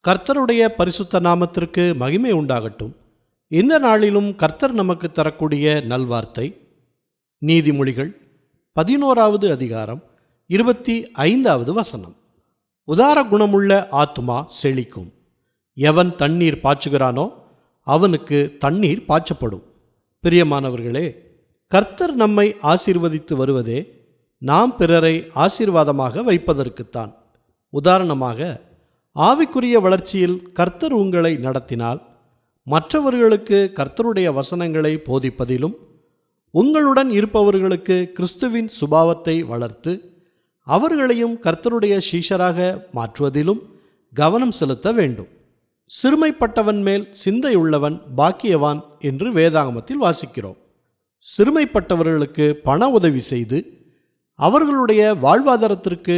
கர்த்தருடைய பரிசுத்த நாமத்திற்கு மகிமை உண்டாகட்டும். இந்த நாளிலும் கர்த்தர் நமக்கு தரக்கூடிய நல்வார்த்தை நீதிமொழிகள் 11வது அதிகாரம் 25வது வசனம். உதார குணமுள்ள ஆத்துமா செழிக்கும். எவன் தண்ணீர் பாய்ச்சுகிறானோ அவனுக்கு தண்ணீர் பாய்ச்சப்படும். பிரியமானவர்களே, கர்த்தர் நம்மை ஆசீர்வதித்து வருவதே நாம் பிறரை ஆசீர்வாதமாக வைப்பதற்குத்தான். உதாரணமாக, ஆவிக்குரிய வளர்ச்சியில் கர்த்தர் உங்களை நடத்தினால் மற்றவர்களுக்கு கர்த்தருடைய வசனங்களை போதிப்பதிலும் உங்களுடன் இருப்பவர்களுக்கு கிறிஸ்துவின் சுபாவத்தை வளர்த்து அவர்களையும் கர்த்தருடைய சீஷராக மாற்றுவதிலும் கவனம் செலுத்த வேண்டும். சிறுமைப்பட்டவன் மேல் சிந்தையுள்ளவன் பாக்கியவான் என்று வேதாகமத்தில் வாசிக்கிறோம். சிறுமைப்பட்டவர்களுக்கு பண உதவி செய்து அவர்களுடைய வாழ்வாதாரத்திற்கு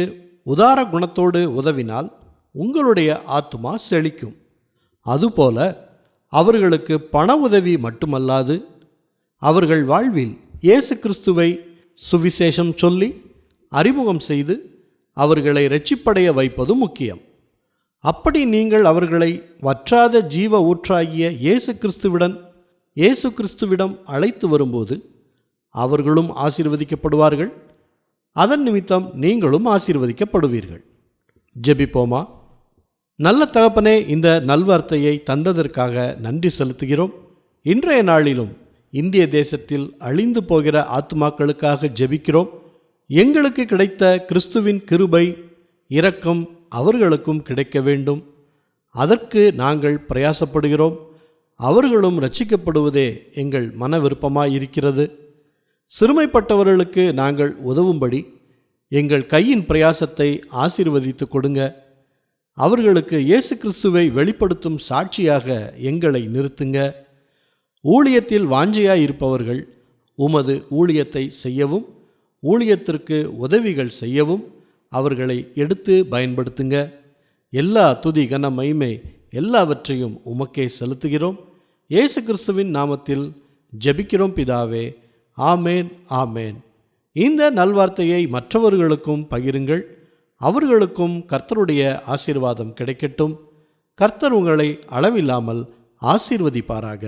உதார குணத்தோடு உதவினால் உங்களுடைய ஆத்துமா செழிக்கும். அதுபோல அவர்களுக்கு பண உதவி மட்டுமல்லாது அவர்கள் வாழ்வில் இயேசு கிறிஸ்துவை சுவிசேஷம் சொல்லி அறிமுகம் செய்து அவர்களை இரட்சிப்படைய வைப்பது முக்கியம். அப்படி நீங்கள் அவர்களை வற்றாத ஜீவ ஊற்றாகிய இயேசு கிறிஸ்துவிடம் அழைத்து வரும்போது அவர்களும் ஆசீர்வதிக்கப்படுவார்கள். அதன் நிமித்தம் நீங்களும் ஆசீர்வதிக்கப்படுவீர்கள். ஜெபிப்போமா. நல்ல தகப்பனே, இந்த நல்வார்த்தையை தந்ததற்காக நன்றி செலுத்துகிறோம். இன்றைய நாளிலும் இந்திய தேசத்தில் அழிந்து போகிற ஆத்துமாக்களுக்காக ஜெபிக்கிறோம். எங்களுக்கு கிடைத்த கிறிஸ்துவின் கிருபை இரக்கம் அவர்களுக்கும் கிடைக்க வேண்டும். அதற்கு நாங்கள் பிரயாசப்படுகிறோம். அவர்களும் இரட்சிக்கப்படுவதே எங்கள் மன விருப்பமாயிருக்கிறது. சிறுமைப்பட்டவர்களுக்கு நாங்கள் உதவும்படி எங்கள் கையின் பிரயாசத்தை ஆசீர்வதித்து கொடுங்க. அவர்களுக்கு இயேசு கிறிஸ்துவை வெளிப்படுத்தும் சாட்சியாக எங்களை நிறுத்துங்க. ஊழியத்தில் வாஞ்சையாய் இருப்பவர்கள் உமது ஊழியத்தை செய்யவும் ஊழியத்திற்கு உதவிகள் செய்யவும் அவர்களை எடுத்து பயன்படுத்துங்க. எல்லா துதி கன மகிமை எல்லாவற்றையும் உமக்கே செலுத்துகிறோம். இயேசு கிறிஸ்துவின் நாமத்தில் ஜெபிக்கிறோம் பிதாவே. ஆமேன், ஆமேன். இந்த நல்வார்த்தையை மற்றவர்களுக்கும் பகிருங்கள். அவர்களுக்கும் கர்த்தருடைய ஆசீர்வாதம் கிடைக்கட்டும். கர்த்தர் உங்களை அளவில்லாமல் ஆசீர்வதிப்பாராக.